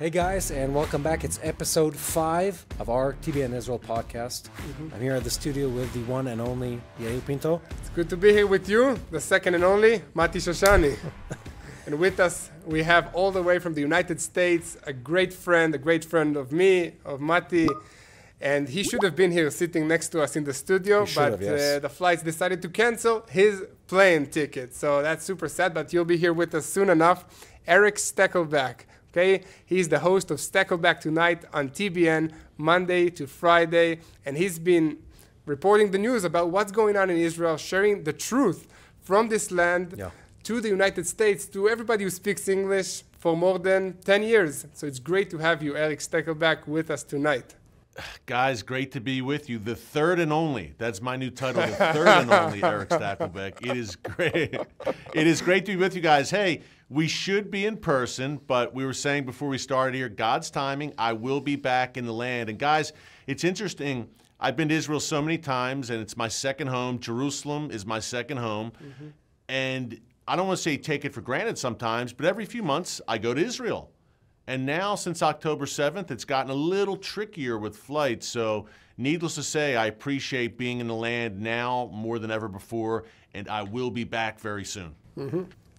Hey guys, and welcome back. It's episode 5 of our TBN Israel podcast. I'm here at the studio with the one and only Yair Pinto. It's good to be here with you, the second and only Mati Shoshani. And with us, we have all the way from the United States, a great friend of me, of Mati. And he should have been here sitting next to us in the studio, but the flights decided to cancel his plane ticket. So that's super sad, but you'll be here with us soon enough. Erick Stakelbeck. Okay, he's the host of Stakelbeck Tonight on TBN, Monday to Friday, and he's been reporting the news about what's going on in Israel, sharing the truth from this land to the United States, to everybody who speaks English for more than 10 years. So it's great to have you, Erick Stakelbeck, with us tonight. Guys, great to be with you. The third and only. That's my new title, the third and only Erick Stakelbeck. It is great. It is great to be with you guys. Hey, we should be in person, but we were saying before we started here, God's timing, I will be back in the land. And guys, it's interesting. I've been to Israel so many times, and it's my second home. Jerusalem is my second home. And I don't want to say take it for granted sometimes, but every few months I go to Israel. And now, since October 7th, it's gotten a little trickier with flights. So needless to say, I appreciate being in the land now more than ever before, and I will be back very soon.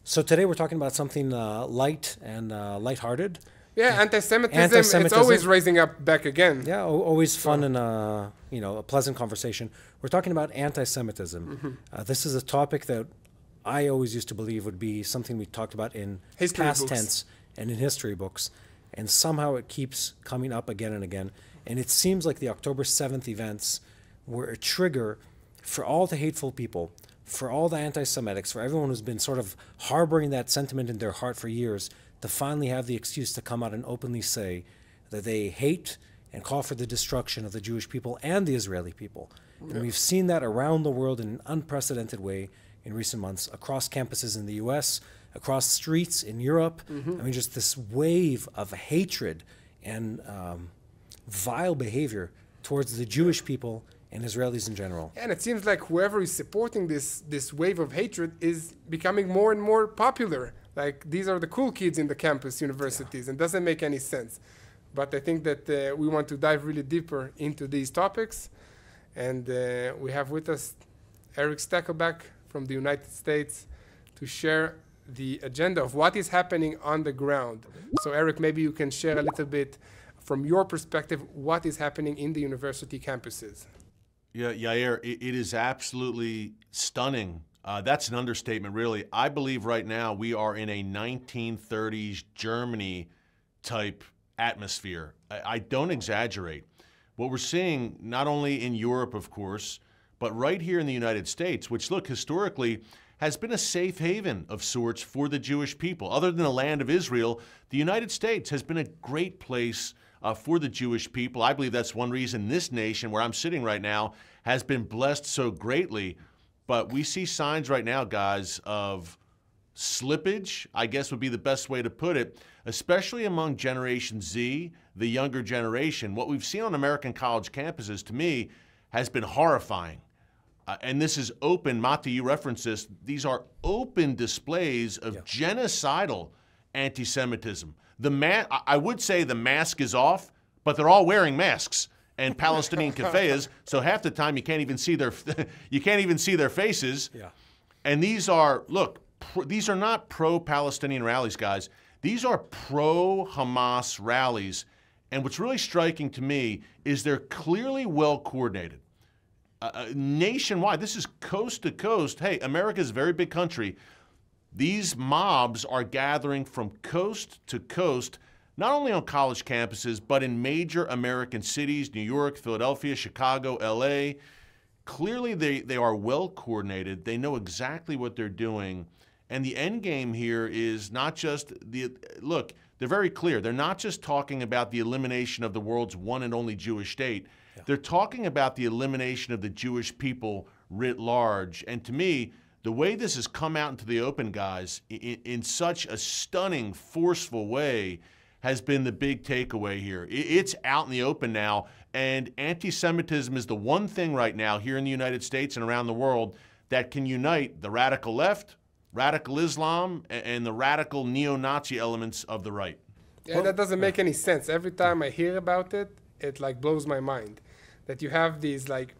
So today we're talking about something light and lighthearted. Yeah, anti-Semitism, it's always raising up back again. Yeah, always fun and a pleasant conversation. We're talking about anti-Semitism. This is a topic that I always used to believe would be something we talked about in past tense and in history books, and somehow it keeps coming up again and again. And it seems like the October 7th events were a trigger for all the hateful people, for all the anti-Semitics, for everyone who's been sort of harboring that sentiment in their heart for years, to finally have the excuse to come out and openly say that they hate and call for the destruction of the Jewish people and the Israeli people. And we've seen that around the world in an unprecedented way in recent months, across campuses in the US, across streets in Europe. I mean, just this wave of hatred and vile behavior towards the Jewish people and Israelis in general. And it seems like whoever is supporting this wave of hatred is becoming more and more popular. Like, these are the cool kids in the campus universities, and doesn't make any sense. But I think that we want to dive really deeper into these topics. And we have with us Erick Stakelbeck from the United States to share the agenda of what is happening on the ground. So Erick, maybe you can share a little bit from your perspective what is happening in the university campuses. Yeah, Yair, it is absolutely stunning. That's an understatement, really. I believe right now we are in a 1930s Germany type atmosphere. I don't exaggerate. What we're seeing, not only in Europe, of course, but right here in the United States, which, look, historically has been a safe haven of sorts for the Jewish people. Other than the land of Israel, the United States has been a great place for the Jewish people. I believe that's one reason this nation, where I'm sitting right now, has been blessed so greatly. But we see signs right now, guys, of slippage, I guess would be the best way to put it, especially among Generation Z, the younger generation. What we've seen on American college campuses, to me, has been horrifying. And this is open, Mati, you referenced this, these are open displays of genocidal anti-Semitism. I would say the mask is off, but they're all wearing masks and Palestinian keffiyehs, so half the time you can't even see their faces. And these are, look, these are not pro-Palestinian rallies, guys. These are pro-Hamas rallies. And what's really striking to me is they're clearly well coordinated. Nationwide, this is coast to coast. Hey, America's a very big country. These mobs are gathering from coast to coast, not only on college campuses, but in major American cities, New York, Philadelphia, Chicago, LA. Clearly, they are well coordinated. They know exactly what they're doing. And the end game here is not just look, they're very clear. They're not just talking about the elimination of the world's one and only Jewish state. They're talking about the elimination of the Jewish people writ large. And to me, the way this has come out into the open, guys, in such a stunning, forceful way, has been the big takeaway here. It's out in the open now, and anti-Semitism is the one thing right now here in the United States and around the world that can unite the radical left, radical Islam, and the radical neo-Nazi elements of the right. Yeah, that doesn't make any sense. Every time I hear about it, it like blows my mind. That you have these like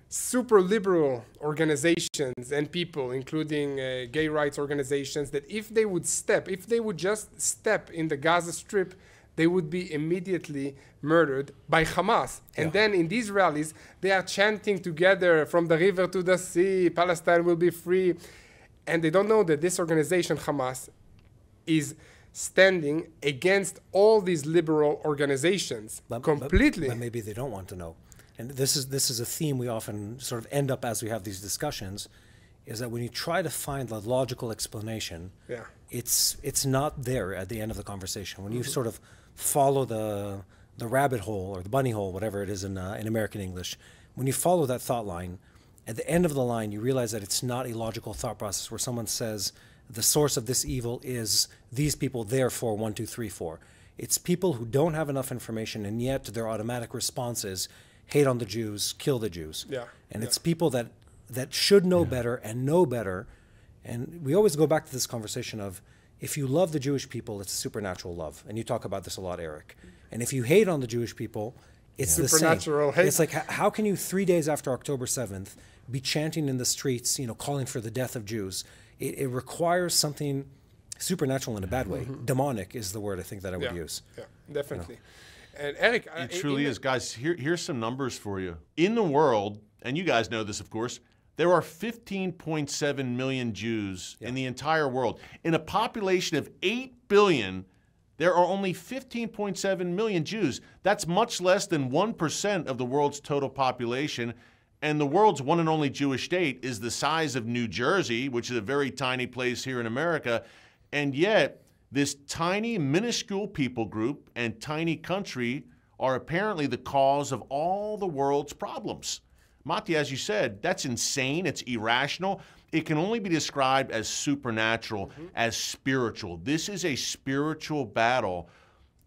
super liberal organizations and people, including gay rights organizations, that if they would just step in the Gaza Strip, they would be immediately murdered by Hamas. And then in these rallies, they are chanting together, from the river to the sea, Palestine will be free. And they don't know that this organization, Hamas, is standing against all these liberal organizations completely. But maybe they don't want to know. And this is a theme we often sort of end up as we have these discussions, is that when you try to find the logical explanation, it's not there at the end of the conversation. When you sort of follow the rabbit hole or the bunny hole, whatever it is in American English, when you follow that thought line, at the end of the line, you realize that it's not a logical thought process where someone says, the source of this evil is these people, therefore 1, 2, 3, 4. It's people who don't have enough information, and yet their automatic response is hate on the Jews, kill the Jews. And it's people that should know better and know better. And we always go back to this conversation of, if you love the Jewish people, it's supernatural love. And you talk about this a lot, Eric. And if you hate on the Jewish people, it's the same. Supernatural hate. It's like, how can you 3 days after October 7th be chanting in the streets, calling for the death of Jews? It requires something supernatural in a bad way. Demonic is the word I think that I would use. Yeah, definitely. And Eric, it truly is, guys. Here's some numbers for you. In the world, and you guys know this, of course, there are 15.7 million Jews in the entire world. In a population of 8 billion, there are only 15.7 million Jews. That's much less than 1% of the world's total population. And the world's one and only Jewish state is the size of New Jersey, which is a very tiny place here in America. And yet, this tiny, minuscule people group and tiny country are apparently the cause of all the world's problems. Mati, as you said, that's insane. It's irrational. It can only be described as supernatural, as spiritual. This is a spiritual battle.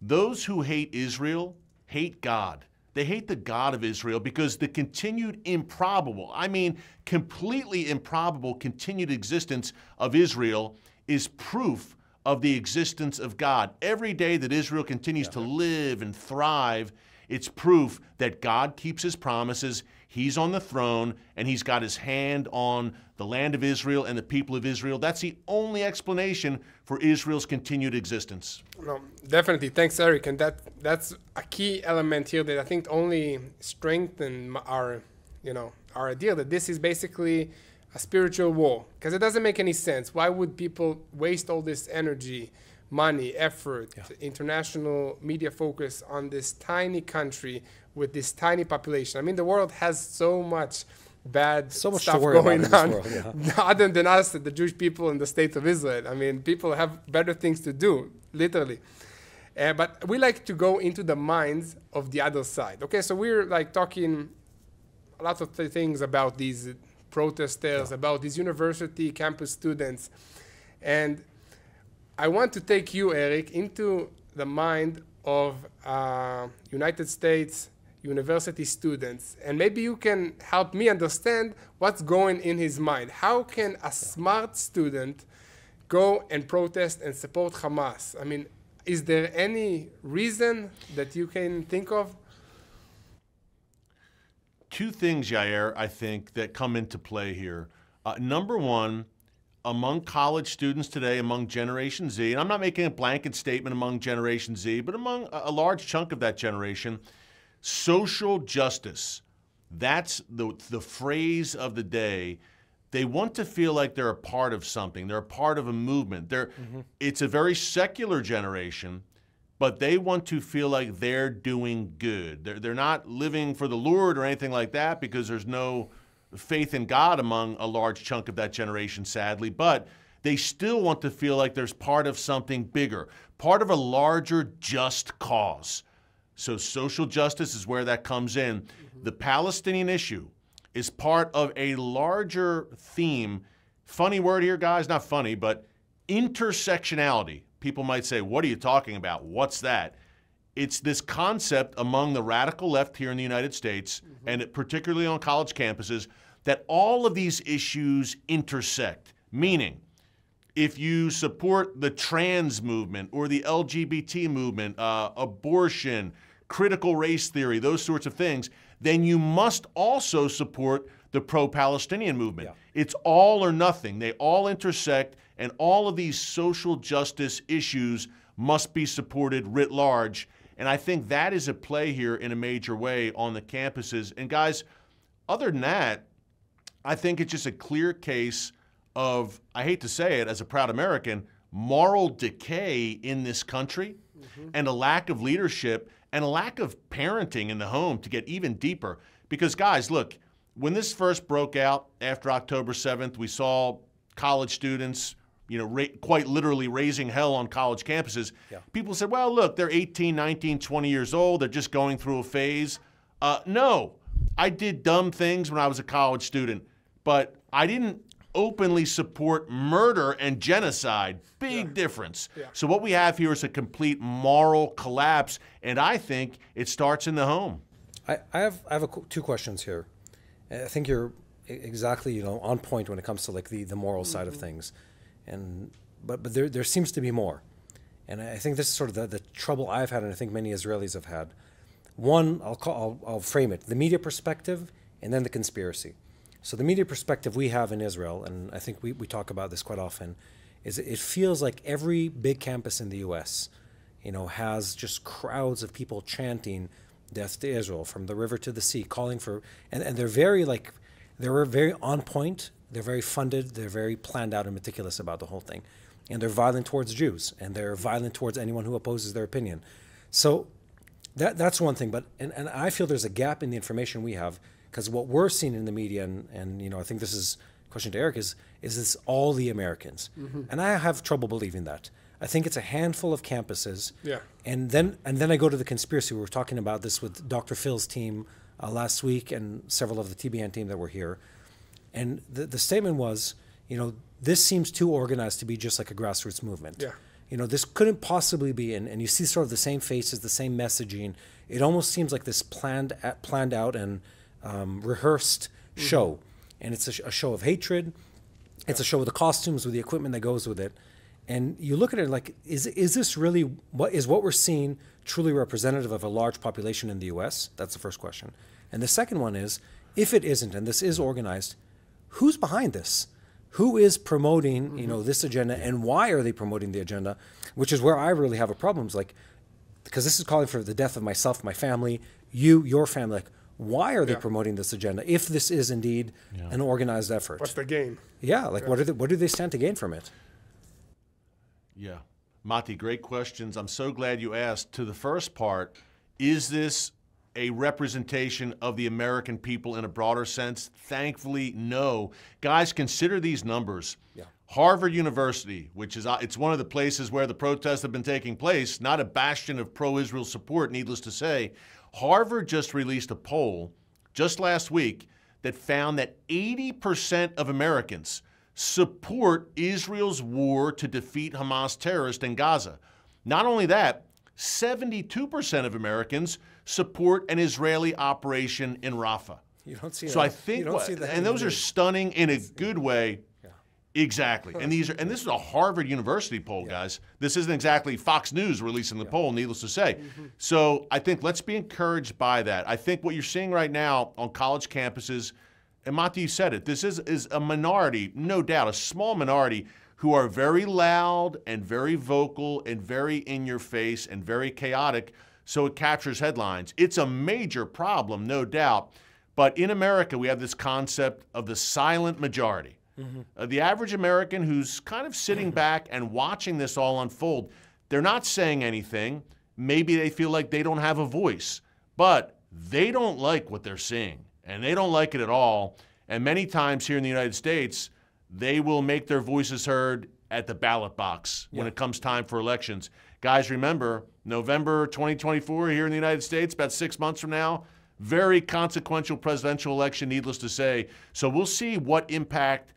Those who hate Israel hate God. They hate the God of Israel because the continued improbable, I mean completely improbable continued existence of Israel is proof of the existence of God. Every day that Israel continues to live and thrive, it's proof that God keeps his promises, he's on the throne, and he's got his hand on the land of Israel and the people of Israel. That's the only explanation for Israel's continued existence. No, definitely. Thanks, Eric. And that's a key element here that I think only strengthen our idea that this is basically a spiritual war. Because it doesn't make any sense. Why would people waste all this energy, money, effort, international media focus on this tiny country with this tiny population? I mean, the world has so much bad stuff going on other than us, the Jewish people and the state of Israel. I mean, people have better things to do, literally. But we like to go into the minds of the other side. Okay, so we're like talking a lot of things about these protesters, about these university campus students. And I want to take you, Eric, into the mind of United States university students, and maybe you can help me understand what's going in his mind. How can a smart student go and protest and support Hamas? I mean, is there any reason that you can think of? Two things, Yair, I think, that come into play here. Number one, among college students today, among Generation Z, and I'm not making a blanket statement among Generation Z, but among a large chunk of that generation, social justice, that's the phrase of the day. They want to feel like they're a part of something. They're a part of a movement. It's a very secular generation, but they want to feel like they're doing good. They're not living for the Lord or anything like that because there's no faith in God among a large chunk of that generation, sadly, but they still want to feel like there's part of something bigger, part of a larger just cause. So social justice is where that comes in. The Palestinian issue is part of a larger theme. Funny word here, guys, not funny, but intersectionality. People might say, what are you talking about? What's that? It's this concept among the radical left here in the United States, and particularly on college campuses, that all of these issues intersect, meaning if you support the trans movement or the LGBT movement, abortion, critical race theory, those sorts of things, then you must also support the pro-Palestinian movement. Yeah. It's all or nothing. They all intersect, and all of these social justice issues must be supported writ large. And I think that is at play here in a major way on the campuses. And guys, other than that, I think it's just a clear case of, I hate to say it as a proud American, moral decay in this country, and a lack of leadership and a lack of parenting in the home to get even deeper. Because guys, look, when this first broke out after October 7th, we saw college students, you know, quite literally raising hell on college campuses. Yeah. People said, well, look, they're 18, 19, 20 years old. They're just going through a phase. No, I did dumb things when I was a college student, but I didn't openly support murder and genocide. Big difference. Yeah. So what we have here is a complete moral collapse, and I think it starts in the home. I have two questions here. I think you're exactly, you know, on point when it comes to like the moral side of things, but there seems to be more, and I think this is sort of the trouble I've had, and I think many Israelis have had. One, I'll frame it: the media perspective, and then the conspiracy. So the media perspective we have in Israel, and I think we talk about this quite often, is it feels like every big campus in the U.S., you know, has just crowds of people chanting "Death to Israel" from the river to the sea, calling for, and they're very on point. They're very funded. They're very planned out and meticulous about the whole thing, and they're violent towards Jews, and they're violent towards anyone who opposes their opinion. So that's one thing. But and I feel there's a gap in the information we have. Because what we're seeing in the media, and you know, I think this is a question to Erick, is this all the Americans? And I have trouble believing that. I think it's a handful of campuses. Yeah. And then I go to the conspiracy. We were talking about this with Dr. Phil's team last week, and several of the TBN team that were here. And the statement was, you know, this seems too organized to be just like a grassroots movement. Yeah. You know, this couldn't possibly be, and you see sort of the same faces, the same messaging. It almost seems like this planned out and rehearsed show, and it's a show of hatred. It's a show with the costumes, with the equipment that goes with it, and you look at it like, is this really what we're seeing truly representative of a large population in the U.S.? That's the first question. And the second one is, if it isn't, and this is organized, who's behind this? Who is promoting, you know, this agenda, and why are they promoting the agenda? Which is where I really have a problem. It's like, because this is calling for the death of myself, my family, your family. Like, why are they promoting this agenda if this is indeed an organized effort? What's the gain? Yeah, like what do they stand to gain from it? Yeah. Mati, great questions. I'm so glad you asked. To the first part, is this a representation of the American people in a broader sense? Thankfully, no. Guys, consider these numbers. Yeah. Harvard University, which is it's one of the places where the protests have been taking place, not a bastion of pro-Israel support, needless to say. Harvard just released a poll just last week that found that 80% of Americans support Israel's war to defeat Hamas terrorists in Gaza. Not only that, 72% of Americans support an Israeli operation in Rafah. You don't see so that. I think, and those are stunning in a good way. Exactly. And this is a Harvard University poll, guys. This isn't exactly Fox News releasing the poll, needless to say. So I think let's be encouraged by that. I think what you're seeing right now on college campuses, and Mati, you said it, this is a minority, no doubt, a small minority who are very loud and very vocal and very in your face and very chaotic, so it captures headlines. It's a major problem, no doubt. But in America, we have this concept of the silent majority. The average American who's kind of sitting back and watching this all unfold, they're not saying anything. Maybe they feel like they don't have a voice, but they don't like what they're seeing, and they don't like it at all. And many times here in the United States, they will make their voices heard at the ballot box when it comes time for elections. Guys, remember, November 2024 here in the United States, about 6 months from now, very consequential presidential election, needless to say. So we'll see what impact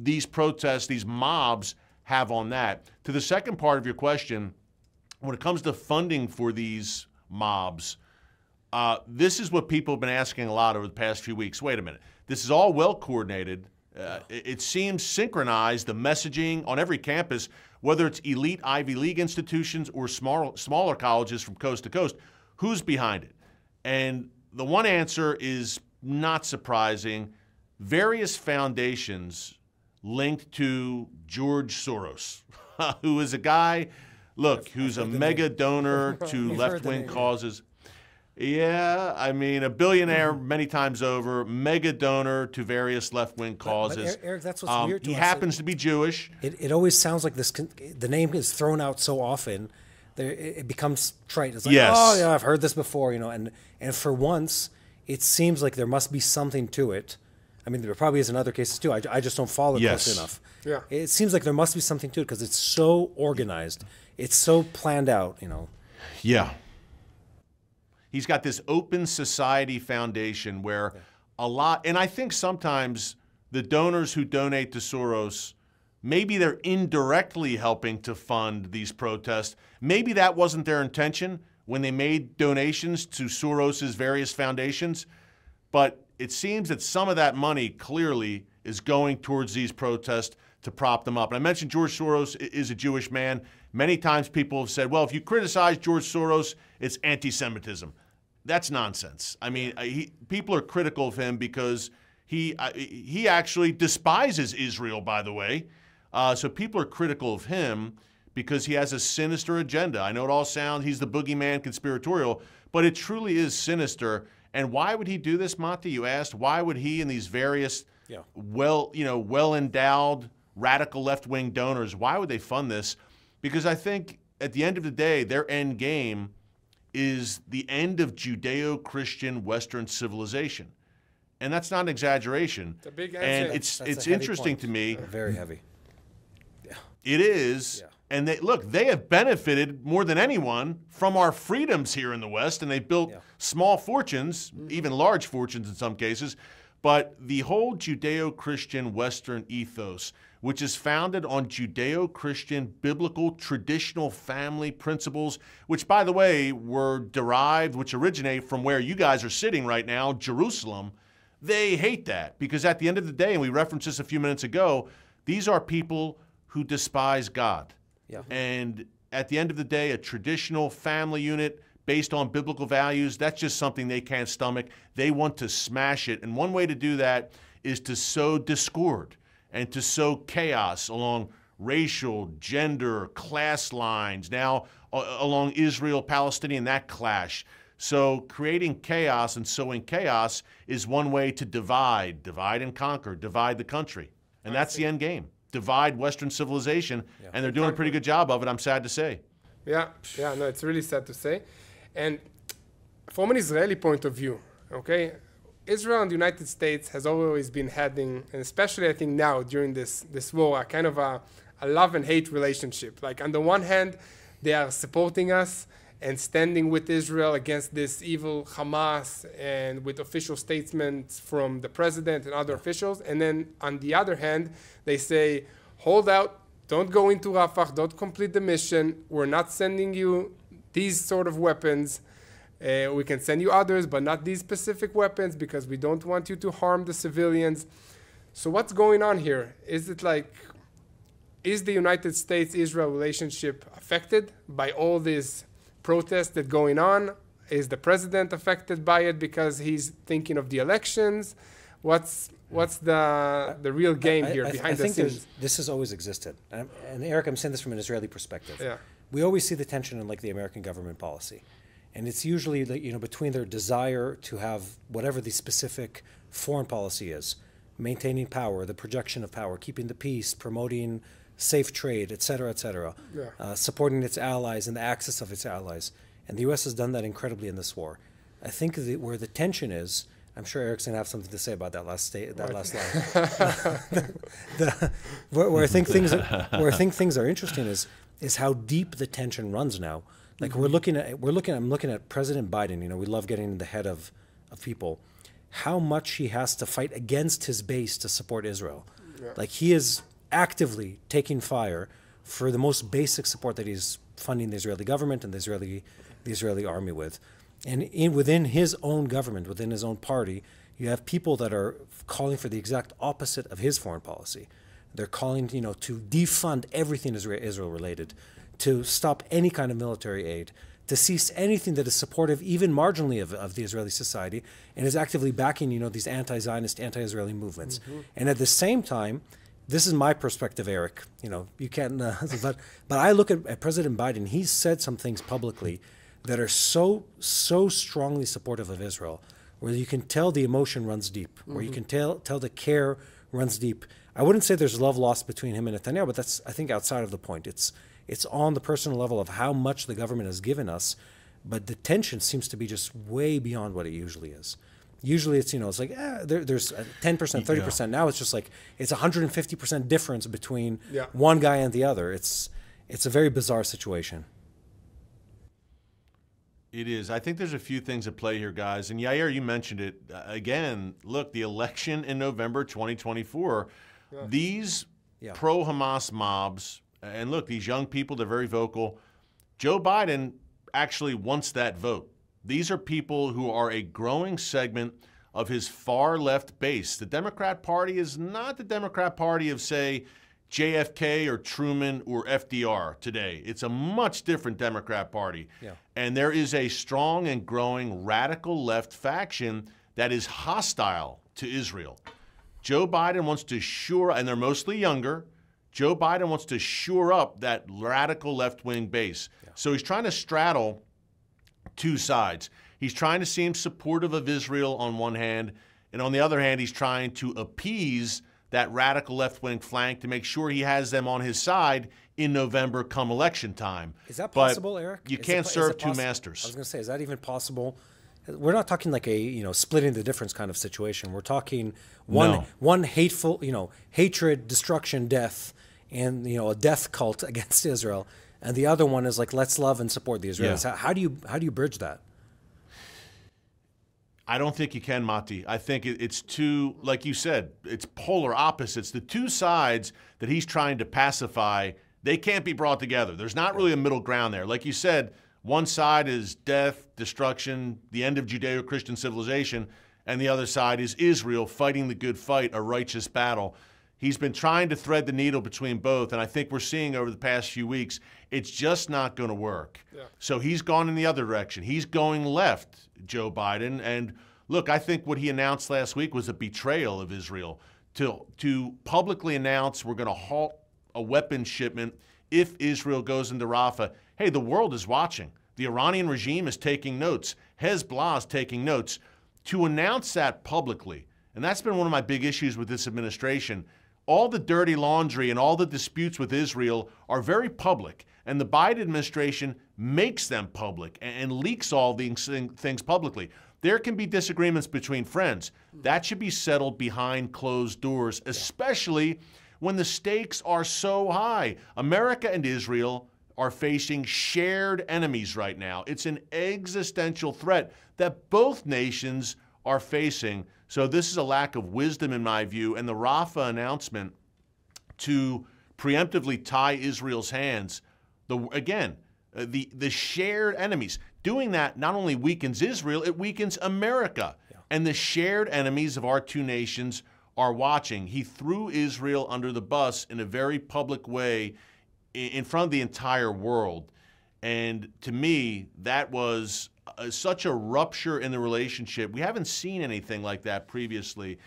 these protests, these mobs have on that. To the second part of your question, when it comes to funding for these mobs, this is what people have been asking a lot over the past few weeks. Wait a minute. This is all well coordinated. It seems synchronized, the messaging on every campus, whether it's elite Ivy League institutions or smaller colleges from coast to coast. Who's behind it? And the one answer is not surprising. Various foundations linked to George Soros, who is a guy, look, who's a mega donor to left-wing causes. Yeah, I mean, a billionaire many times over, mega donor to various left-wing causes. But Eric, that's what's weird to He us. happens to be Jewish. It always sounds like this. The name is thrown out so often, it becomes trite. It's like, Yes. oh, yeah, I've heard this before, and for once, it seems like there must be something to it. I mean, there probably is in other cases too. I just don't follow it close enough. Yeah. It seems like there must be something to it because it's so organized. It's so planned out, Yeah. He's got this open society foundation where a lot, and I think sometimes the donors who donate to Soros, maybe they're indirectly helping to fund these protests. Maybe that wasn't their intention when they made donations to Soros's various foundations, but it seems that some of that money clearly is going towards these protests to prop them up. And I mentioned George Soros is a Jewish man. Many times people have said, well, if you criticize George Soros, it's anti-Semitism. That's nonsense. I mean, people are critical of him because he actually despises Israel, by the way. So people are critical of him because he has a sinister agenda. I know it all sounds, he's the boogeyman conspiratorial, but it truly is sinister. And why would he do this, Mati? You asked, why would he and these various well-endowed radical left-wing donors, why would they fund this? Because I think at the end of the day, their end game is the end of Judeo-Christian Western civilization. And that's not an exaggeration. It's a big answer. And it's interesting to me. Very heavy. Yeah. It is. Yeah. And they have benefited more than anyone from our freedoms here in the West, and they built small fortunes, even large fortunes in some cases. But the whole Judeo-Christian Western ethos, which is founded on Judeo-Christian biblical traditional family principles, which, by the way, which originate from where you guys are sitting right now, Jerusalem, they hate that because at the end of the day, and we referenced this a few minutes ago, these are people who despise God. Yeah. And at the end of the day, a traditional family unit based on biblical values, that's just something they can't stomach. They want to smash it. And one way to do that is to sow discord and to sow chaos along racial, gender, class lines, now along Israel-Palestinian, that clash. So creating chaos and sowing chaos is one way to divide and conquer, divide the country. And that's the end game. Divide Western civilization, and they're doing a pretty good job of it, I'm sad to say. No, it's really sad to say. And from an Israeli point of view, okay, Israel and the United States has always been having, and especially I think now during this war, a kind of a love and hate relationship. Like on the one hand, they are supporting us and standing with Israel against this evil Hamas and with official statements from the president and other officials. And then on the other hand, they say, hold out, don't go into Rafah, don't complete the mission. We're not sending you these sort of weapons. We can send you others, but not these specific weapons because we don't want you to harm the civilians. So what's going on here? Is the United States-Israel relationship affected by all these protests that are going on? Is the president affected by it because he's thinking of the elections? What's the real game here behind the scenes? This has always existed. And Eric, I'm saying this from an Israeli perspective. Yeah. We always see the tension in the American government policy. And it's usually between their desire to have whatever the specific foreign policy is, maintaining power, the projection of power, keeping the peace, promoting safe trade, et cetera, supporting its allies and the access of its allies. And the U.S. has done that incredibly in this war. I think where the tension is, I'm sure Eric's going to have something to say about that last line. Where I think things are interesting is how deep the tension runs now. Like I'm looking at President Biden. We love getting in the head of people. How much he has to fight against his base to support Israel. Yeah. Like he is actively taking fire for the most basic support that he's funding the Israeli government and the Israeli army with. And within his own government, within his own party, You have people that are calling for the exact opposite of his foreign policy. They're calling, to defund everything Israel related, to stop any kind of military aid, to cease anything that is supportive, even marginally, of the Israeli society, and is actively backing, these anti-Zionist, anti-Israeli movements. And at the same time, this is my perspective, Eric. You can't, but I look at President Biden. He's said some things publicly that are so strongly supportive of Israel, where you can tell the emotion runs deep, where you can tell the care runs deep. I wouldn't say there's love lost between him and Netanyahu, but that's, I think, outside of the point. It's on the personal level of how much the government has given us, but the tension seems to be just way beyond what it usually is. Usually it's, it's like, there's 10%, 30%. Yeah. Now it's just like, it's 150% difference between one guy and the other. It's a very bizarre situation. It is. I think there's a few things at play here, guys. And Yair, you mentioned it. Again, look, the election in November 2024, these pro-Hamas mobs, and look, these young people, they're very vocal. Joe Biden actually wants that vote. These are people who are a growing segment of his far-left base. The Democrat Party is not the Democrat Party of, say, JFK or Truman or FDR today. It's a much different Democrat Party. Yeah. And there is a strong and growing radical left faction that is hostile to Israel. Joe Biden wants to shore, and they're mostly younger, Joe Biden wants to shore up that radical left-wing base. Yeah. So he's trying to straddle two sides. He's trying to seem supportive of Israel on one hand, and on the other hand, he's trying to appease that radical left-wing flank to make sure he has them on his side in November come election time. Is that possible, Eric? You can't serve two masters. I was going to say, is that even possible? We're not talking like a splitting the difference kind of situation. We're talking one hateful, hatred, destruction, death, and a death cult against Israel, and the other one is like, let's love and support the Israelis. Yeah. How do you bridge that? I don't think you can, Mati. I think it's too, like you said, it's polar opposites. The two sides that he's trying to pacify, they can't be brought together. There's not really a middle ground there. Like you said, one side is death, destruction, the end of Judeo-Christian civilization, and the other side is Israel fighting the good fight, a righteous battle. He's been trying to thread the needle between both, and I think we're seeing over the past few weeks, it's just not going to work. Yeah. So he's gone in the other direction. He's going left, Joe Biden. And look, I think what he announced last week was a betrayal of Israel to publicly announce we're going to halt a weapons shipment if Israel goes into Rafah. Hey, the world is watching. The Iranian regime is taking notes. Hezbollah is taking notes. To announce that publicly, and that's been one of my big issues with this administration, all the dirty laundry and all the disputes with Israel are very public, and the Biden administration makes them public and leaks all these things publicly. There can be disagreements between friends. That should be settled behind closed doors, especially when the stakes are so high. America and Israel are facing shared enemies right now. It's an existential threat that both nations are facing. So this is a lack of wisdom, in my view, and the Rafah announcement to preemptively tie Israel's hands, the shared enemies. Doing that not only weakens Israel, it weakens America. Yeah. And the shared enemies of our two nations are watching. He threw Israel under the bus in a very public way in front of the entire world. And to me, that was such a rupture in the relationship. We haven't seen anything like that previously.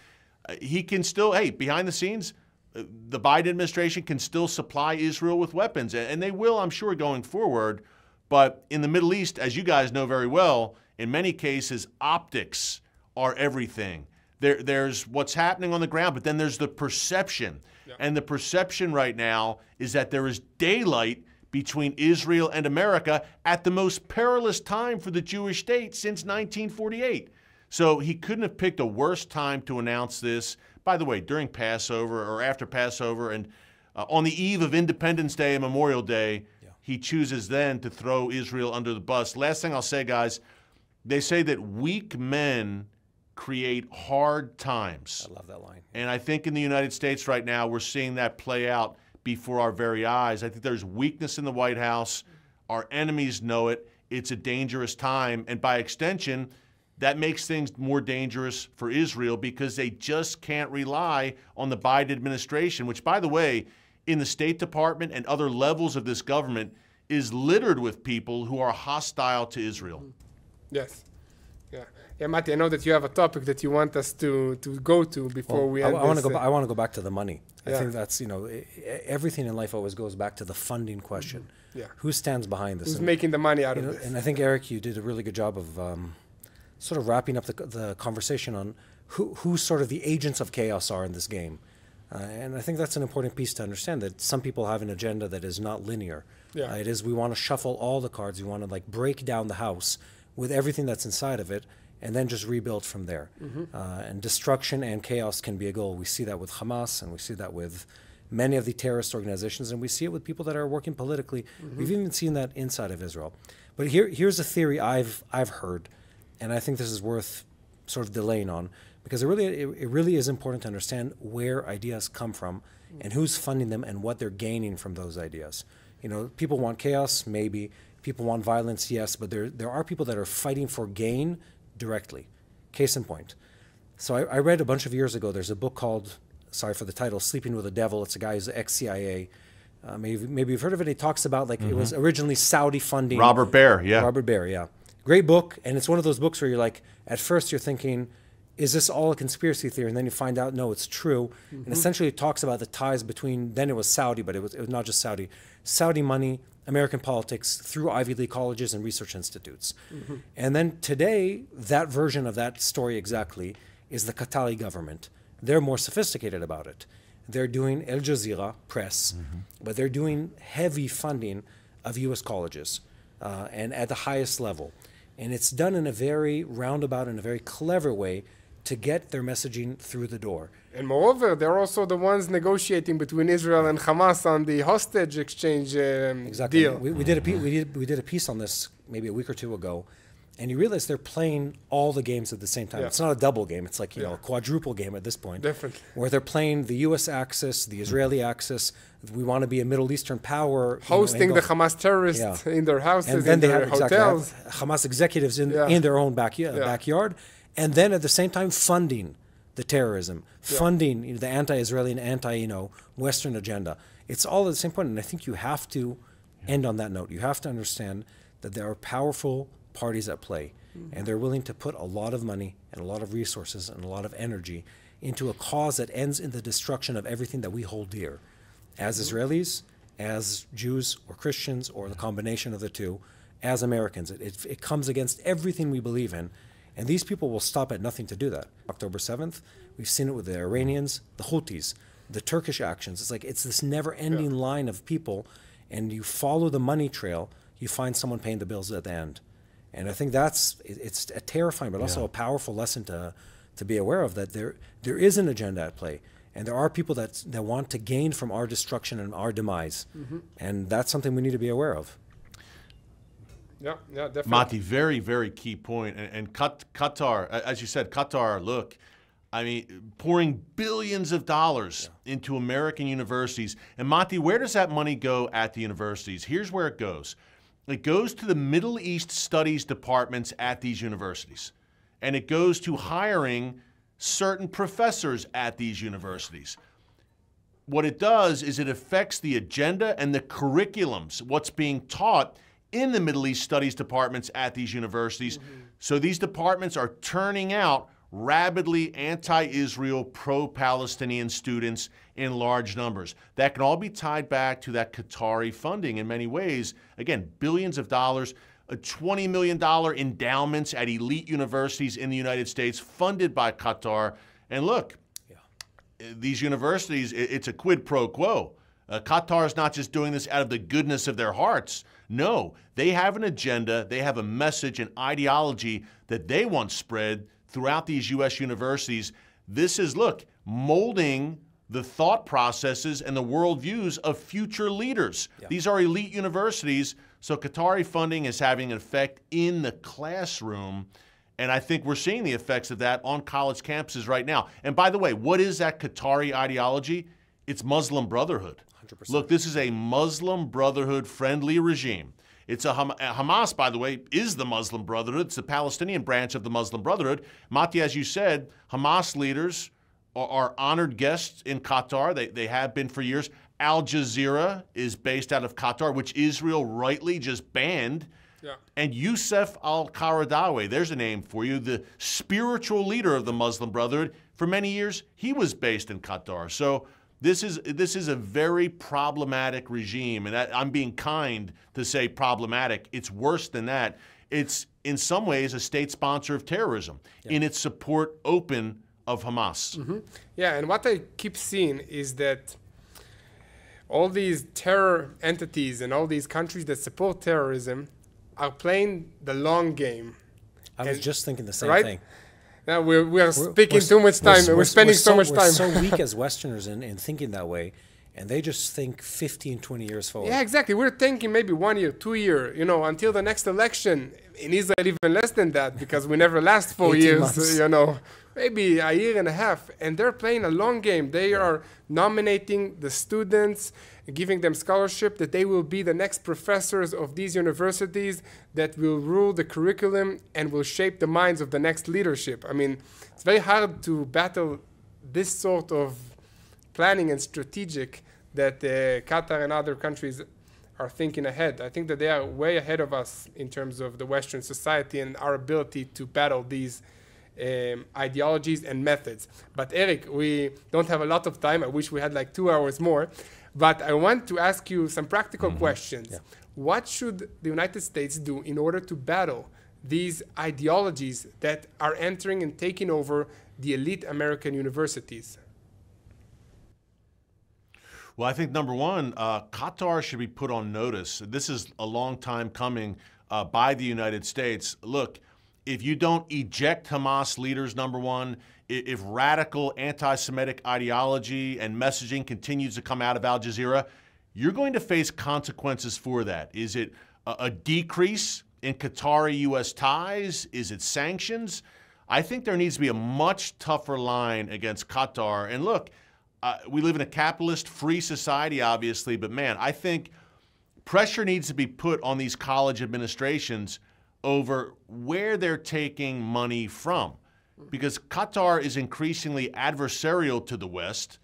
He can still, behind the scenes, the Biden administration can still supply Israel with weapons, and they will, I'm sure, going forward. But in the Middle East, as you guys know very well, in many cases, optics are everything. There's what's happening on the ground, but then there's the perception. Yeah. And the perception right now is that there is daylight between Israel and America at the most perilous time for the Jewish state since 1948. So he couldn't have picked a worse time to announce this. By the way, during Passover or after Passover and on the eve of Independence Day and Memorial Day, he chooses then to throw Israel under the bus. Last thing I'll say, guys, they say that weak men create hard times. I love that line. And I think in the United States right now, we're seeing that play out before our very eyes. I think there's weakness in the White House. Our enemies know it. It's a dangerous time. And by extension, that makes things more dangerous for Israel because they just can't rely on the Biden administration, which, by the way, in the State Department and other levels of this government is littered with people who are hostile to Israel. Yes. Yeah. Yeah, Matti, I know that you have a topic that you want us to go to before we end I want to go back to the money. I think that's, everything in life always goes back to the funding question. Yeah. Who stands behind this? Who's making the money out of this? And I think, Eric, you did a really good job of sort of wrapping up the conversation on who sort of the agents of chaos are in this game. And I think that's an important piece to understand, that some people have an agenda that is not linear. Yeah. It is, we want to shuffle all the cards. We want to break down the house with everything that's inside of it and then just rebuild from there. And destruction and chaos can be a goal. We see that with Hamas, and we see that with many of the terrorist organizations, and we see it with people that are working politically. We've even seen that inside of Israel. But here's a theory I've heard, and I think this is worth sort of delaying on, because it really is important to understand where ideas come from and who's funding them and what they're gaining from those ideas. People want chaos, maybe. People want violence, yes, but there are people that are fighting for gain directly. Case in point. So I read a bunch of years ago, there's a book called, sorry for the title, Sleeping with the Devil. It's a guy who's ex-CIA. Maybe you've heard of it. He talks about it was originally Saudi funding. Robert Baer, yeah. Robert Baer, yeah. Great book, and it's one of those books where you're at first you're thinking, is this all a conspiracy theory? And then you find out, no, it's true. And essentially it talks about the ties between, then it was Saudi, but it was not just Saudi. Saudi money, American politics through Ivy League colleges and research institutes. And then today, that version of that story exactly is the Qatari government. They're more sophisticated about it. They're doing Al Jazeera press, but they're doing heavy funding of U.S. colleges and at the highest level. And it's done in a very roundabout and a very clever way to get their messaging through the door. And moreover, they're also the ones negotiating between Israel and Hamas on the hostage exchange deal. We did a piece on this maybe a week or two ago, and you realize they're playing all the games at the same time. It's not a double game. It's like a quadruple game at this point. Definitely. Where they're playing the U.S. axis, the Israeli axis. We want to be a Middle Eastern power. Hosting the Hamas terrorists in their houses, and then in their hotels. Hamas executives in their own backyard. And then at the same time funding the terrorism, funding the anti-Israeli and anti-Western agenda. It's all at the same point, and I think you have to end on that note. You have to understand that there are powerful parties at play, and they're willing to put a lot of money and a lot of resources and a lot of energy into a cause that ends in the destruction of everything that we hold dear, as Israelis, as Jews or Christians, or the combination of the two, as Americans. It comes against everything we believe in. And these people will stop at nothing to do that. October 7th, we've seen it with the Iranians, the Houthis, the Turkish actions. It's this never-ending line of people, and you follow the money trail, you find someone paying the bills at the end. And I think it's a terrifying, but also a powerful lesson to be aware of, that there is an agenda at play. And there are people that want to gain from our destruction and our demise. And that's something we need to be aware of. Yeah, definitely. Matti, very, very key point. And Qatar, as you said, Qatar, look, pouring billions of dollars into American universities. And Matti, where does that money go at the universities? Here's where it goes. It goes to the Middle East studies departments at these universities. And it goes to hiring certain professors at these universities. What it does is it affects the agenda and the curriculums, what's being taught in the Middle East studies departments at these universities. So these departments are turning out rabidly anti-Israel, pro-Palestinian students in large numbers. That can all be tied back to that Qatari funding in many ways. Again, billions of dollars, $20 million endowments at elite universities in the United States funded by Qatar. And look, these universities, it's a quid pro quo. Qatar is not just doing this out of the goodness of their hearts. No, they have an agenda, they have a message, an ideology that they want spread throughout these U.S. universities. This is, look, molding the thought processes and the worldviews of future leaders. These are elite universities, so Qatari funding is having an effect in the classroom, and I think we're seeing the effects of that on college campuses right now. And by the way, what is that Qatari ideology? It's Muslim Brotherhood. 100%. Look, this is a Muslim Brotherhood-friendly regime. It's Hamas, by the way, is the Muslim Brotherhood. It's the Palestinian branch of the Muslim Brotherhood. Mati, as you said, Hamas leaders are honored guests in Qatar. They have been for years. Al Jazeera is based out of Qatar, which Israel rightly just banned. Yeah. And Youssef al-Qaradawi, there's a name for you, the spiritual leader of the Muslim Brotherhood. For many years, he was based in Qatar. So this is a very problematic regime, and I'm being kind to say problematic. It's worse than that. It's, in some ways, a state sponsor of terrorism in its support open of Hamas. Mm-hmm. Yeah, and what I keep seeing is that all these terror entities and all these countries that support terrorism are playing the long game. I was just thinking the same thing. Now we're speaking too much time. We're spending so much time. We're so weak as Westerners in thinking that way, and they just think 15, 20 years forward. Yeah, exactly. We're thinking maybe 1 year, 2 year, until the next election. In Israel, even less than that, because we never last 4 years, months. Maybe a year and a half. And they're playing a long game. They are nominating the students, giving them scholarship, that they will be the next professors of these universities that will rule the curriculum and will shape the minds of the next leadership. I mean, it's very hard to battle this sort of planning and strategic that Qatar and other countries are thinking ahead. I think that they are way ahead of us in terms of the Western society and our ability to battle these ideologies and methods. But Erick, we don't have a lot of time. I wish we had like 2 hours more. But I want to ask you some practical questions. Yeah. What should the United States do in order to battle these ideologies that are entering and taking over the elite American universities? Well, I think number one, Qatar should be put on notice. This is a long time coming by the United States. Look, if you don't eject Hamas leaders, number one, if radical anti-Semitic ideology and messaging continues to come out of Al Jazeera, you're going to face consequences for that. Is it a decrease in Qatari-U.S. ties? Is it sanctions? I think there needs to be a much tougher line against Qatar. And look, we live in a capitalist, free society, obviously, but man, I think pressure needs to be put on these college administrations over where they're taking money from. Because Qatar is increasingly adversarial to the West,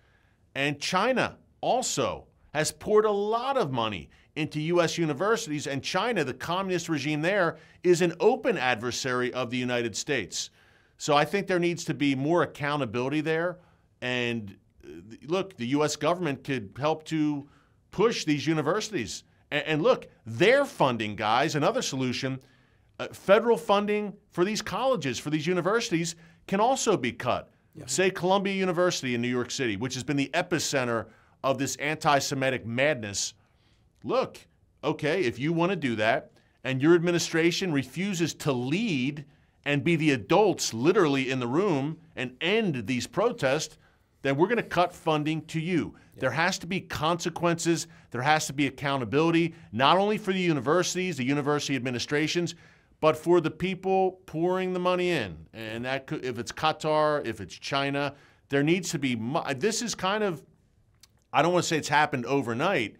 and China also has poured a lot of money into U.S. universities, and China, the communist regime there, is an open adversary of the United States. So I think there needs to be more accountability there, and look, the U.S. government could help to push these universities. And look, their funding, guys, another solution, federal funding for these colleges, for these universities, can also be cut. Yeah. Say Columbia University in New York City, which has been the epicenter of this anti-Semitic madness. Look, okay, if you want to do that, and your administration refuses to lead and be the adults literally in the room and end these protests, then we're going to cut funding to you. Yeah. There has to be consequences. There has to be accountability, not only for the universities, the university administrations, but for the people pouring the money in. And that could, if it's Qatar, if it's China, there needs to be, this is kind of, I don't want to say it's happened overnight,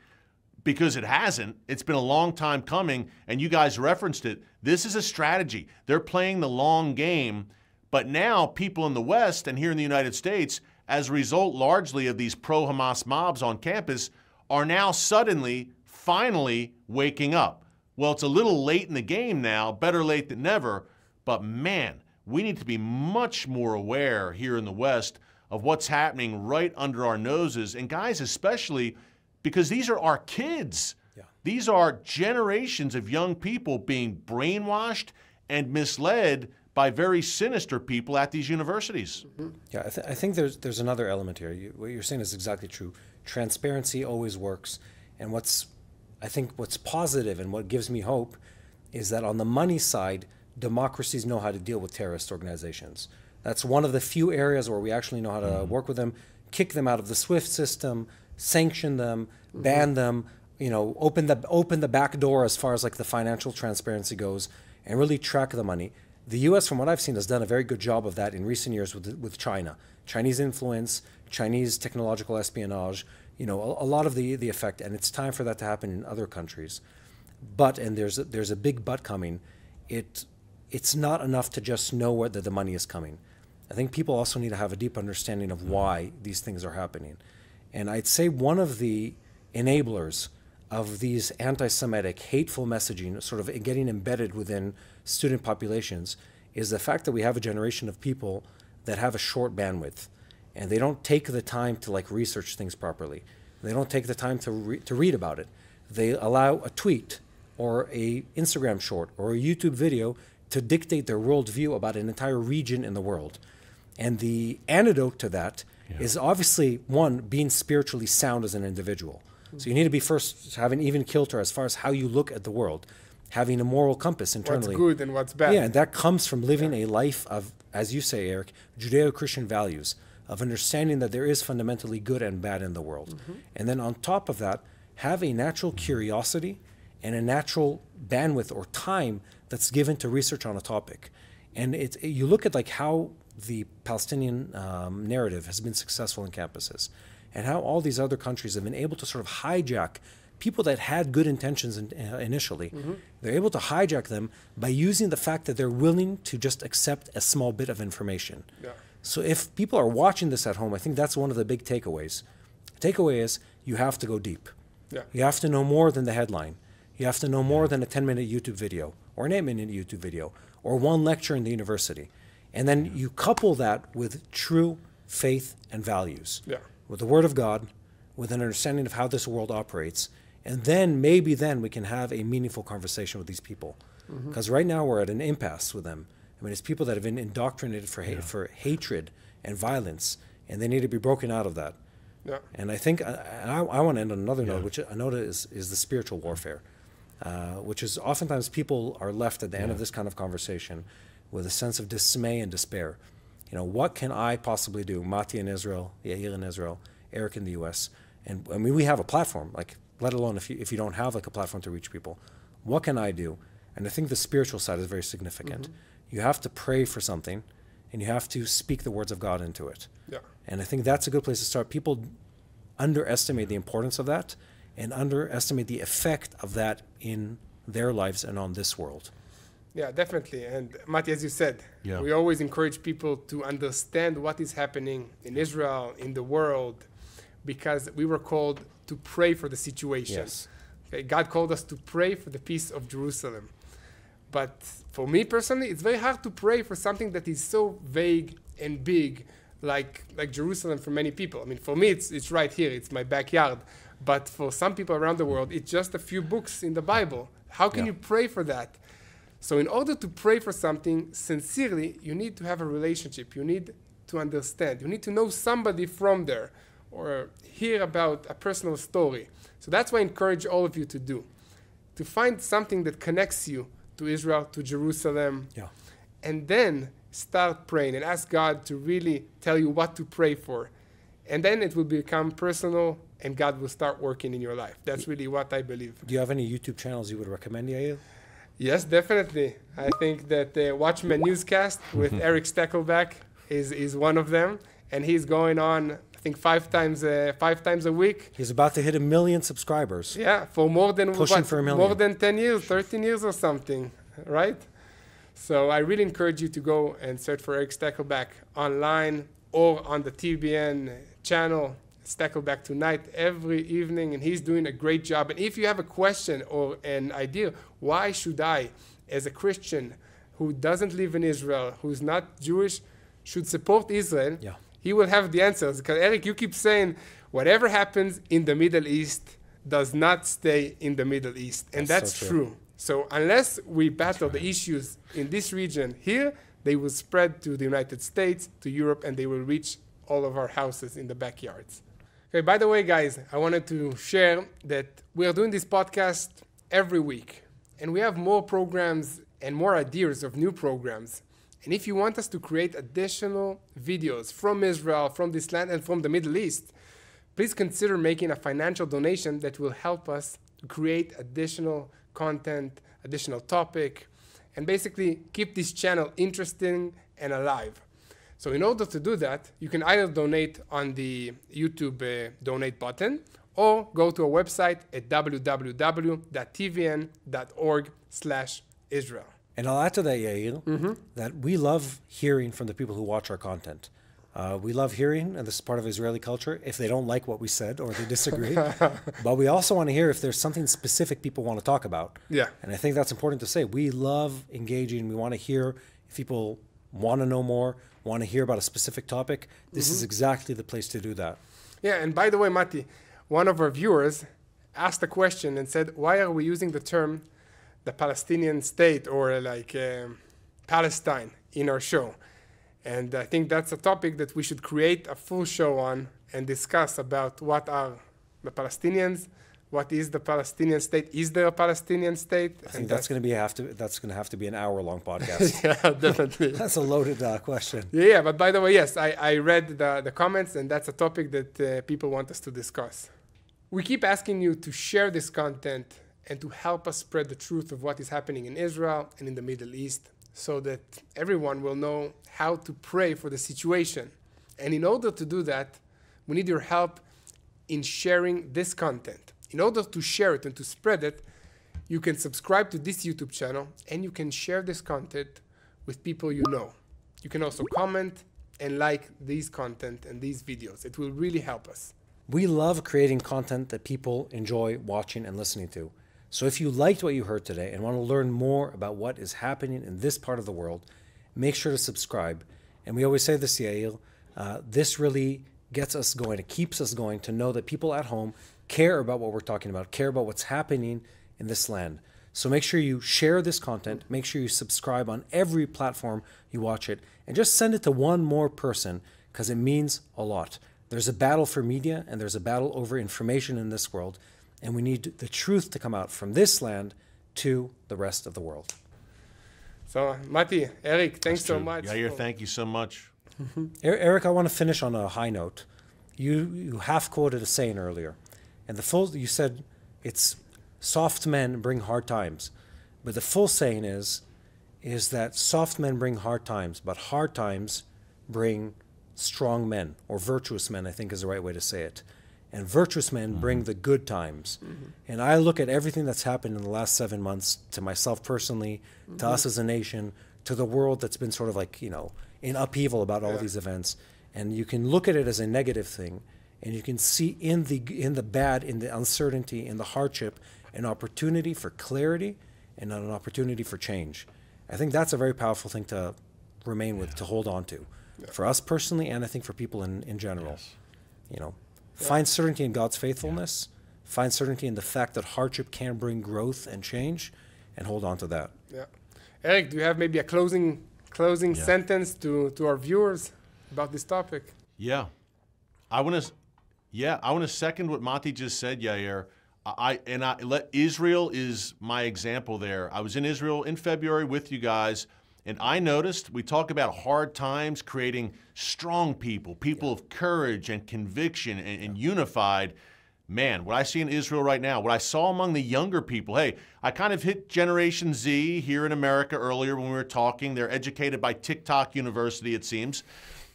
because it hasn't. It's been a long time coming, and you guys referenced it. This is a strategy. They're playing the long game, but now people in the West and here in the United States, as a result largely of these pro-Hamas mobs on campus, are now suddenly, finally waking up. Well, it's a little late in the game now, better late than never, but man, we need to be much more aware here in the West of what's happening right under our noses. And guys, especially because these are our kids. Yeah. These are generations of young people being brainwashed and misled by very sinister people at these universities. Mm-hmm. Yeah, I think there's another element here. What you're saying is exactly true. Transparency always works. And I think what's positive and what gives me hope is that on the money side, democracies know how to deal with terrorist organizations. That's one of the few areas where we actually know how to work with them, kick them out of the SWIFT system, sanction them, ban them, open the back door as far as like the financial transparency goes, and really track the money. The U.S., from what I've seen, has done a very good job of that in recent years with China. Chinese influence, Chinese technological espionage, a lot of the effect, and it's time for that to happen in other countries. But, and there's a big but coming, it's not enough to just know where the money is coming. I think people also need to have a deep understanding of why these things are happening. And I'd say one of the enablers of these anti-Semitic, hateful messaging sort of getting embedded within student populations is the fact that we have a generation of people that have a short bandwidth, and they don't take the time to like research things properly. They don't take the time to read about it. They allow a tweet or a Instagram short or a YouTube video to dictate their worldview about an entire region in the world. And the antidote to that is obviously, one, being spiritually sound as an individual. So you need to be first having even kilter as far as how you look at the world, having a moral compass internally. What's good and what's bad. Yeah, and that comes from living a life of, as you say, Eric, Judeo-Christian values, of understanding that there is fundamentally good and bad in the world. And then on top of that, have a natural curiosity and a natural bandwidth or time that's given to research on a topic. And you look at like how the Palestinian narrative has been successful in campuses, and how all these other countries have been able to sort of hijack people that had good intentions initially. They're able to hijack them by using the fact that they're willing to just accept a small bit of information. So if people are watching this at home, I think that's one of the big takeaways. The takeaway is you have to go deep. You have to know more than the headline. You have to know more than a 10-minute YouTube video or an 8-minute YouTube video or one lecture in the university. And then you couple that with true faith and values, with the Word of God, with an understanding of how this world operates. And then maybe then we can have a meaningful conversation with these people. Because right now we're at an impasse with them. I mean, it's people that have been indoctrinated for hatred and violence, and they need to be broken out of that. And I think I want to end on another note, which I know is the spiritual warfare, which is oftentimes people are left at the end of this kind of conversation with a sense of dismay and despair. You know, what can I possibly do? Mati in Israel, Yair in Israel, Eric in the U.S. And I mean, we have a platform, like, let alone if you don't have like a platform to reach people. What can I do? And I think the spiritual side is very significant. You have to pray for something, and you have to speak the words of God into it. And I think that's a good place to start. People underestimate the importance of that and underestimate the effect of that in their lives and on this world. Yeah, definitely. And Mati, as you said, we always encourage people to understand what is happening in Israel, in the world, because we were called to pray for the situation. Okay, God called us to pray for the peace of Jerusalem. But for me personally, it's very hard to pray for something that is so vague and big, like Jerusalem for many people. I mean, for me, it's right here. It's my backyard. But for some people around the world, it's just a few books in the Bible. How can you pray for that? So in order to pray for something sincerely, you need to have a relationship. You need to understand. You need to know somebody from there or hear about a personal story. So that's what I encourage all of you to do, to find something that connects you to Israel, to Jerusalem, and then start praying and ask God to really tell you what to pray for. And then it will become personal and God will start working in your life. That's really what I believe. Do you have any YouTube channels you would recommend, Yair? Yes, definitely. I think that the Watchmen newscast with Erick Stakelbeck is one of them. And he's going on, I think, 5 times a week. He's about to hit 1 million subscribers. Yeah, for more than pushing for 1 million. More than 10 years, 13 years or something, right? So I really encourage you to go and search for Erick Stakelbeck online or on the TBN channel, Stakelbeck Tonight, every evening, and he's doing a great job. And if you have a question or an idea, why should I, as a Christian who doesn't live in Israel, who's not Jewish, should support Israel, he will have the answers. Because Eric, you keep saying whatever happens in the Middle East does not stay in the Middle East. And that's so true. So unless we battle the issues in this region here, they will spread to the United States, to Europe, and they will reach all of our houses in the backyards. Okay, by the way, guys, I wanted to share that we are doing this podcast every week. And we have more programs and more ideas of new programs. And if you want us to create additional videos from Israel, from this land, and from the Middle East, please consider making a financial donation that will help us to create additional content, additional topic, and basically keep this channel interesting and alive. So in order to do that, you can either donate on the YouTube donate button, or go to our website at www.tvn.org/Israel. And I'll add to that, Yair, that we love hearing from the people who watch our content. We love hearing, and this is part of Israeli culture, if they don't like what we said or they disagree. But we also want to hear if there's something specific people want to talk about. Yeah. And I think that's important to say. We love engaging. We want to hear if people want to know more, want to hear about a specific topic. This is exactly the place to do that. Yeah, and by the way, Mati, one of our viewers asked a question and said, why are we using the term the Palestinian state or like Palestine in our show? And I think that's a topic that we should create a full show on and discuss about what are the Palestinians, what is the Palestinian state, is there a Palestinian state? I think that's going to have to be an hour-long podcast. Yeah, definitely. That's a loaded question. Yeah, but by the way, yes, I read the comments, and that's a topic that people want us to discuss. We keep asking you to share this content and to help us spread the truth of what is happening in Israel and in the Middle East, so that everyone will know how to pray for the situation. And in order to do that, we need your help in sharing this content. In order to share it and to spread it, you can subscribe to this YouTube channel and you can share this content with people you know. You can also comment and like these content and these videos. It will really help us. We love creating content that people enjoy watching and listening to. So if you liked what you heard today and want to learn more about what is happening in this part of the world, make sure to subscribe. And we always say this, Yair, this really gets us going. It keeps us going to know that people at home care about what we're talking about, care about what's happening in this land. So make sure you share this content. Make sure you subscribe on every platform you watch it. And just send it to one more person, because it means a lot. There's a battle for media, and there's a battle over information in this world. And we need the truth to come out from this land to the rest of the world. So, Mati, Erick, thanks so much. Yair, thank you so much. Erick, I want to finish on a high note. You half quoted a saying earlier, and you said it's soft men bring hard times, but the full saying is that soft men bring hard times, but hard times bring strong men, or virtuous men, I think is the right way to say it. And virtuous men bring the good times. And I look at everything that's happened in the last 7 months, to myself personally, to us as a nation, to the world that's been sort of like, in upheaval about all these events. And you can look at it as a negative thing, and you can see in the bad, in the uncertainty, in the hardship, an opportunity for clarity and an opportunity for change. I think that's a very powerful thing to remain with, to hold on to, for us personally, and I think for people in general. Find certainty in God's faithfulness, find certainty in the fact that hardship can bring growth and change, and hold on to that. Yeah. Erick, do you have maybe a closing sentence to our viewers about this topic? Yeah. I want to second what Mati just said, Yair. Israel is my example there. I was in Israel in February with you guys, and I noticed we talk about hard times creating strong people of courage and conviction and unified. Man, what I see in Israel right now, what I saw among the younger people, hey, I kind of hit Generation Z here in America earlier when we were talking. They're educated by TikTok University, it seems.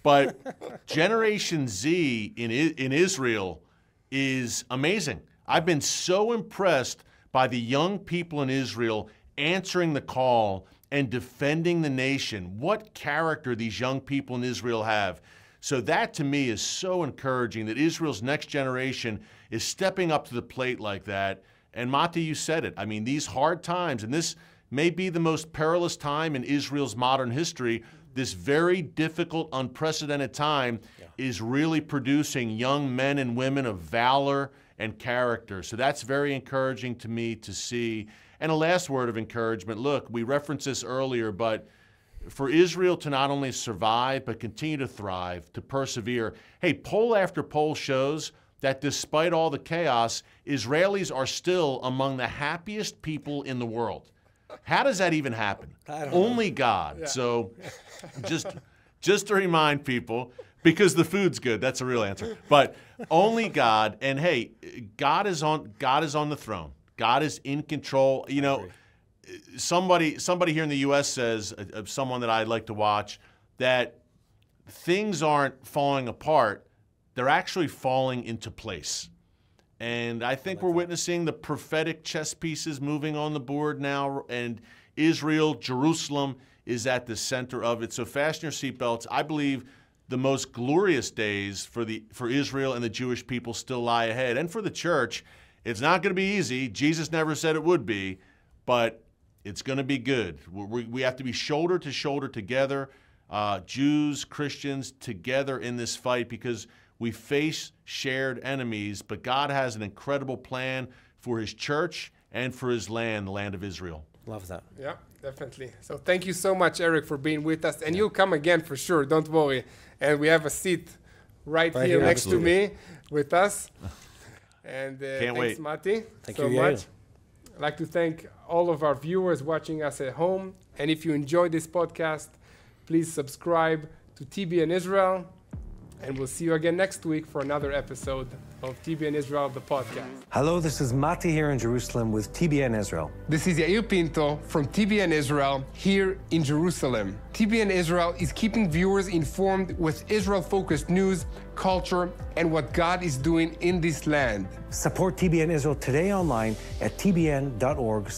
But Generation Z in Israel is amazing. I've been so impressed by the young people in Israel answering the call and defending the nation. What character these young people in Israel have. So that to me is so encouraging that Israel's next generation is stepping up to the plate like that. And Mati, you said it. I mean, these hard times, and this may be the most perilous time in Israel's modern history, this very difficult, unprecedented time is really producing young men and women of valor and character. So that's very encouraging to me to see. And a last word of encouragement. Look, we referenced this earlier, but for Israel to not only survive, but continue to thrive, to persevere. Hey, poll after poll shows that despite all the chaos, Israelis are still among the happiest people in the world. How does that even happen? Only God. Yeah. So just to remind people, because the food's good, that's the real answer. But only God, and hey, God is on the throne. God is in control. You know, somebody here in the U.S. says, someone that I'd like to watch, that things aren't falling apart. They're actually falling into place. And I think we're witnessing the prophetic chess pieces moving on the board now, and Israel, Jerusalem is at the center of it. So fasten your seatbelts. I believe the most glorious days for Israel and the Jewish people still lie ahead. And for the church, it's not going to be easy. Jesus never said it would be, but it's going to be good. We have to be shoulder to shoulder together, Jews, Christians, together in this fight, because we face shared enemies, but God has an incredible plan for his church and for his land, the land of Israel. Love that. Yeah, definitely. So thank you so much, Erick, for being with us. And you'll come again for sure, don't worry. And we have a seat right here next to me with us. And Can't thanks, wait. Mati, Thank so you, much. Yair. I'd like to thank all of our viewers watching us at home. And if you enjoyed this podcast, please subscribe to TBN Israel. And we'll see you again next week for another episode of TBN Israel, the podcast. Hello, this is Mati here in Jerusalem with TBN Israel. This is Yair Pinto from TBN Israel here in Jerusalem. TBN Israel is keeping viewers informed with Israel-focused news, culture, and what God is doing in this land. Support TBN Israel today online at tbn.org.